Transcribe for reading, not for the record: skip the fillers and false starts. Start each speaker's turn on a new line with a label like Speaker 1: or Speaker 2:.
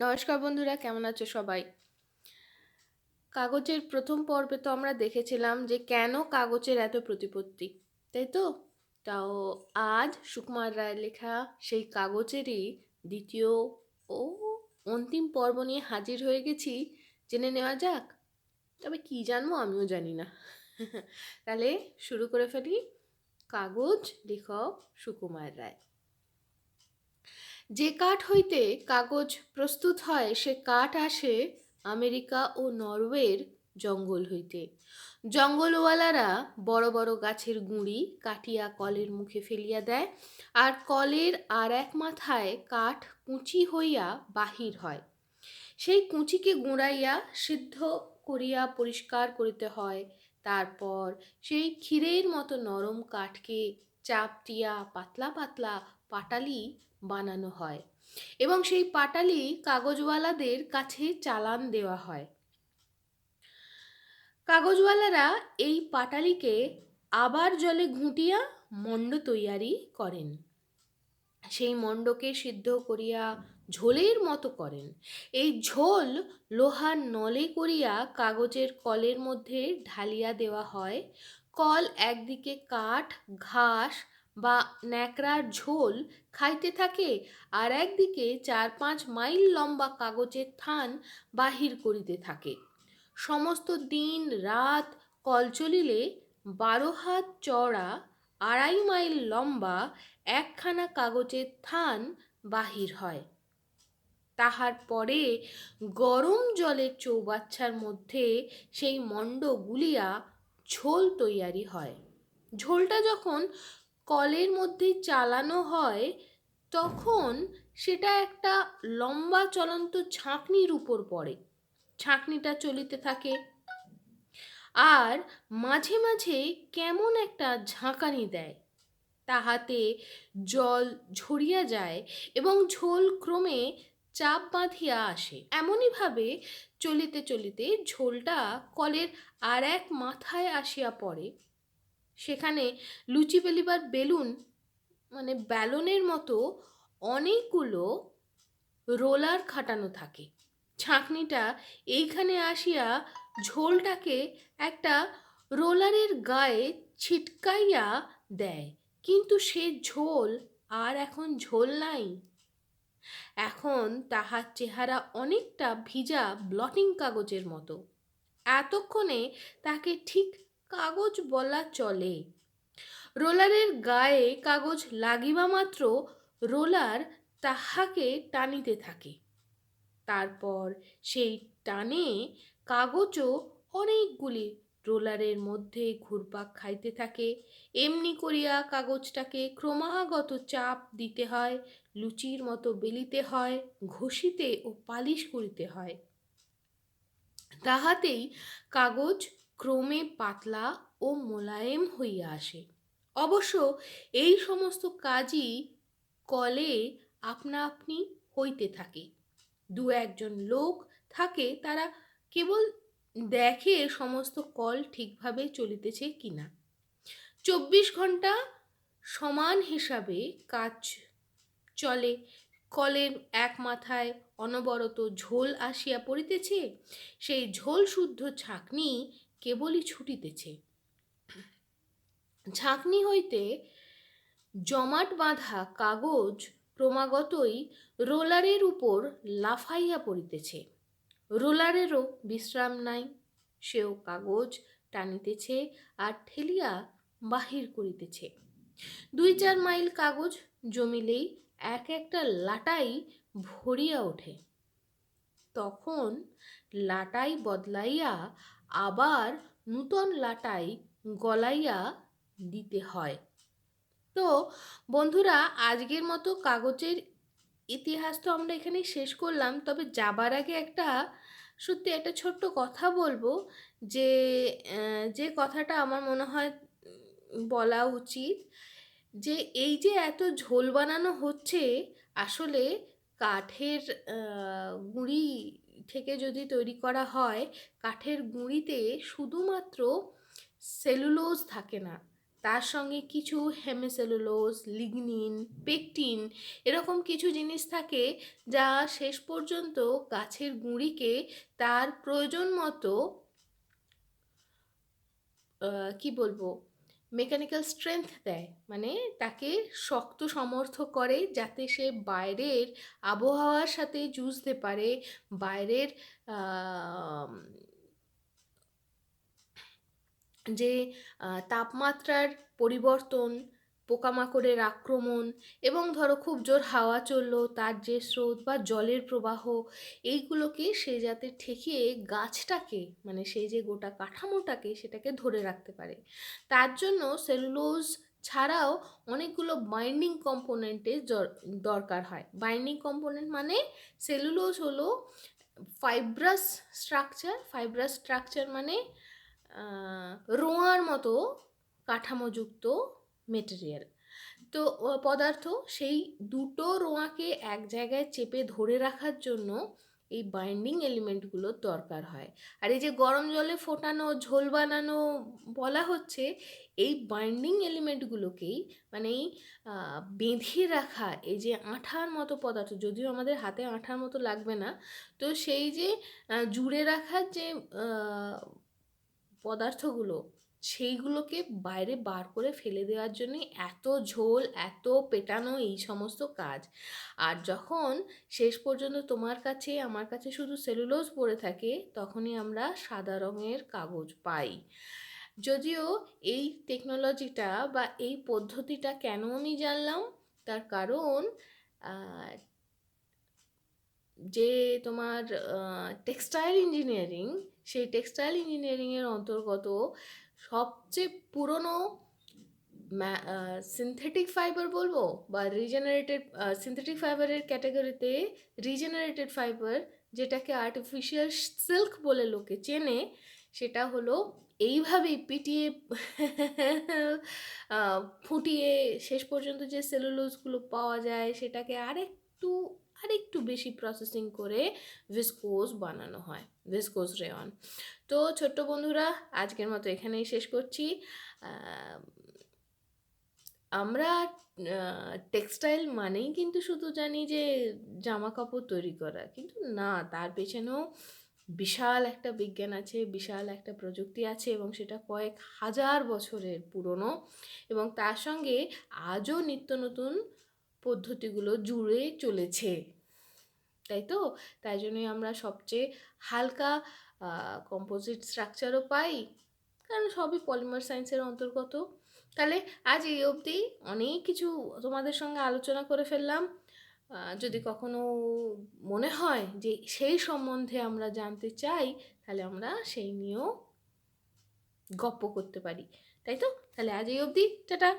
Speaker 1: নমস্কার বন্ধুরা, কেমন আছো সবাই? কাগজের প্রথম পর্বে তো আমরা দেখেছিলাম যে কেন কাগজের এত প্রতিপত্তি, তাই তো? তাও আজ সুকুমার রায়ের লেখা সেই কাগজেরই দ্বিতীয় ও অন্তিম পর্ব নিয়ে হাজির হয়ে গেছি। জেনে নেওয়া যাক। তবে কি জানবো আমিও জানি না। তাহলে শুরু করে ফেলি। কাগজ, লেখক সুকুমার রায়। যে কাঠ হইতে কাগজ প্রস্তুত হয় সে কাঠ আসে আমেরিকা ও নরওয়ের জঙ্গল হইতে। জঙ্গলওয়ালারা বড় বড় গাছের গুঁড়ি কাটিয়া কলের মুখে ফেলিয়া দেয়, আর কলের আর এক মাথায় কাঠ কুঁচি হইয়া বাহির হয়। সেই কুঁচিকে গুঁড়াইয়া সিদ্ধ করিয়া পরিষ্কার করিতে হয়। তারপর সেই ক্ষীরের মতো নরম কাঠকে চাপ দিয়া পাতলা পাতলা পাটালি বানানো হয় এবং সেই পাটালি কাগজওয়ালাদের কাছে চালান দেওয়া হয়। কাগজওয়ালারা এই পাটালিকে আবার জলে ঘুঁটিয়া মণ্ড তৈয়ারি করেন। সেই মণ্ডকে সিদ্ধ করিয়া ঝোলের মতো করেন। এই ঝোল লোহার নলে করিয়া কাগজের কলের মধ্যে ঢালিয়া দেওয়া হয়। কল একদিকে কাঠ, ঘাস বা ন্যাকড়ার ঝোল খাইতে থাকে, আর একদিকে 4-5 মাইল লম্বা কাগজের থান বাহির করিতে থাকে। সমস্ত দিন রাত কল চলিলে 12 হাত চওড়া 2.5 মাইল লম্বা একখানা কাগজের থান বাহির হয়। তাহার পরে গরম জলের চৌবাচ্চার মধ্যে সেই মণ্ড গুলিয়া ঝোল তৈয়ারি হয়। ঝোলটা যখন কলের মধ্যে চালানো হয় তখন সেটা একটা লম্বা চলন্ত ছাঁকনির উপর পড়ে। ছাঁকনিটা চলিতে থাকে, আর মাঝে মাঝে কেমন একটা ঝাঁকানি দেয়। তাহাতে জল ঝরিয়া যায় এবং ঝোল ক্রমে চাপ বাঁধিয়া আসে। এমনইভাবে চলিতে চলিতে ঝোলটা কলের আর এক মাথায় আসিয়া পড়ে। সেখানে লুচি বেলিবার বেলুন, মানে ব্যালনের মতো অনেকগুলো রোলার খাটানো থাকে। ছাঁকনিটা এইখানে আসিয়া ঝোলটাকে একটা রোলারের গায়ে ছিটকাইয়া দেয়, কিন্তু সে ঝোল আর এখন ঝোল নাই। এখন তাহার চেহারা অনেকটা ভিজা ব্লটিং কাগজের মতো। এতক্ষণে তাকে ঠিক কাগজ বলা চলে। রোলারের গায়ে কাগজ লাগিবা মাত্র রোলার তাহাকে টানিতে থাকে। তারপর সেই টানে কাগজও অনেকগুলি রোলারের মধ্যে ঘুরপাক খাইতে থাকে। এমনি করিয়া কাগজটাকে ক্রমাগত চাপ দিতে হয়, লুচির মতো বেলিতে হয়, ঘষিতে ও পালিশ করিতে হয়। তাহাতেই কাগজ ক্রমে পাতলা ও মোলায়েম হইয়া আসে। অবশ্য এই সমস্ত কাজই কলে আপনা আপনি হইতে থাকে। 2-1 জন লোক থাকে, তারা কেবল দেখে সমস্ত কল ঠিকভাবে চলিতেছে কিনা। 24 ঘন্টা সমান হিসাবে কাজ চলে। কলের এক মাথায় অনবরত ঝোল আসিয়া পড়িতেছে, সেই ঝোল শুদ্ধ ছাঁকনি কেবলই ছুটিতেছে। ছাঁকনি হইতে জমাট বাঁধা কাগজ ক্রমাগতই রোলারের উপর লাফাইয়া পড়িতেছে। রোলারেরও বিশ্রাম নাই, সেও কাগজ টানিতেছে আর ঠেলিয়া বাহির করিতেছে। 2-4 মাইল কাগজ জমিলেই এক একটা লাটাই ভরিয়া ওঠে। তখন লাটাই বদলাইয়া আবার নূতন লাটাই গলাইয়া দিতে হয়। তো বন্ধুরা, আজকের মতো কাগজের ইতিহাস তো আমরা এখানেই শেষ করলাম। তবে যাবার আগে সত্যি একটা ছোট্ট কথা বলবো, যে যে কথাটা আমার মনে হয় বলা উচিত, যে এই যে এত ঝোল বানানো হচ্ছে, আসলে কাঠের গুঁড়ি থেকে যদি তৈরি করা হয়, কাঠের গুঁড়িতে শুধুমাত্র সেলুলোজ থাকে না, তার সঙ্গে কিছু হেমিসেলুলোজ, লিগনিন, পেকটিন এরকম কিছু জিনিস থাকে যা শেষ পর্যন্ত গাছের গুঁড়িকে তার প্রয়োজন মতো কি বলবো, মেকানিক্যাল স্ট্রেংথ দেয়, মানে তাকে শক্ত সমর্থ করে যাতে সে বাইরের আবহাওয়ার সাথে যুঝতে পারে, বাইরের যে তাপমাত্রার পরিবর্তন, পোকামাকড়ের আক্রমণ এবং ধরো খুব জোর হাওয়া চললো, তার যে স্রোত বা জলের প্রবাহ, এইগুলোকে সে যাতে ঠেকিয়ে গাছটাকে, মানে সেই যে গোটা কাঠামোটাকে সেটাকে ধরে রাখতে পারে। তার জন্য সেলুলোজ ছাড়াও অনেকগুলো বাইন্ডিং কম্পোনেন্টের দরকার হয়। বাইন্ডিং কম্পোনেন্ট মানে সেলুলোজ হলো ফাইব্রাস স্ট্রাকচার মানে রোঁয়ার মতো কাঠামোযুক্ত মেটেরিয়াল। তো পদার্থ, সেই দুটো রোঁয়াকে এক জায়গায় চেপে ধরে রাখার জন্য এই বাইন্ডিং এলিমেন্টগুলোর দরকার হয়। আর এই যে গরম জলে ফোটানো, ঝোল বানানো বলা হচ্ছে, এই বাইন্ডিং এলিমেন্টগুলোকেই, মানে এই বেঁধে রাখা এই যে আঠার মতো পদার্থ, যদিও আমাদের হাতে আঠার মতো লাগবে না, তো সেই যে জুড়ে রাখার যে পদার্থগুলো, সেইগুলোকে বাইরে বার করে ফেলে দেওয়ার জন্যই এত ঝোল, এত পেটানো, এই সমস্ত কাজ। আর যখন শেষ পর্যন্ত তোমার কাছে আমার কাছে শুধু সেলুলোজ পড়ে থাকে, তখনই আমরা সাদা রঙের কাগজ পাই। যদিও এই টেকনোলজিটা বা এই পদ্ধতিটা কেন আমি জানলাম, তার কারণ যে তোমার টেক্সটাইল ইঞ্জিনিয়ারিং, সেই টেক্সটাইল ইঞ্জিনিয়ারিংয়ের অন্তর্গত সবচেয়ে পুরনো সিনথেটিক ফাইবার বলবো বা রিজেনারেটেড, সিনথেটিক ফাইবারের ক্যাটাগরিতে রিজেনারেটেড ফাইবার, যেটাকে আর্টিফিশিয়াল সিল্ক বলে লোকে চেনে, সেটা হলো এইভাবেই পিটিয়ে ফুটিয়ে শেষ পর্যন্ত যে সেলুলোজগুলো পাওয়া যায় সেটাকে আরেকটু বেশি প্রসেসিং করে ভিসকোজ বানানো হয়, ভিসকোজ রেয়ন। তো ছোট্ট বন্ধুরা, আজকের মতো এখানেই শেষ করছি। আমরা টেক্সটাইল মানেই কিন্তু শুধু জানি যে জামা কাপড় তৈরি করা, কিন্তু না, তার পেছনেও বিশাল একটা বিজ্ঞান আছে, বিশাল একটা প্রযুক্তি আছে, এবং সেটা কয়েক হাজার বছরের পুরনো, এবং তার সঙ্গে আজও নিত্য নতুন পদ্ধতিগুলো জুড়ে চলেছে, তাই তো? তাই জন্যই আমরা সবচেয়ে হালকা কম্পোজিট স্ট্রাকচারও পাই, কারণ সবই পলিমার সায়েন্সের অন্তর্গত। তাহলে আজ এই অবধি অনেক কিছু তোমাদের সঙ্গে আলোচনা করে ফেললাম। যদি কখনো মনে হয় যে সেই সম্বন্ধে আমরা জানতে চাই, তাহলে আমরা সেই নিয়েও গপ্প করতে পারি, তাই তো? তাহলে আজ এই অবধি, টাটা।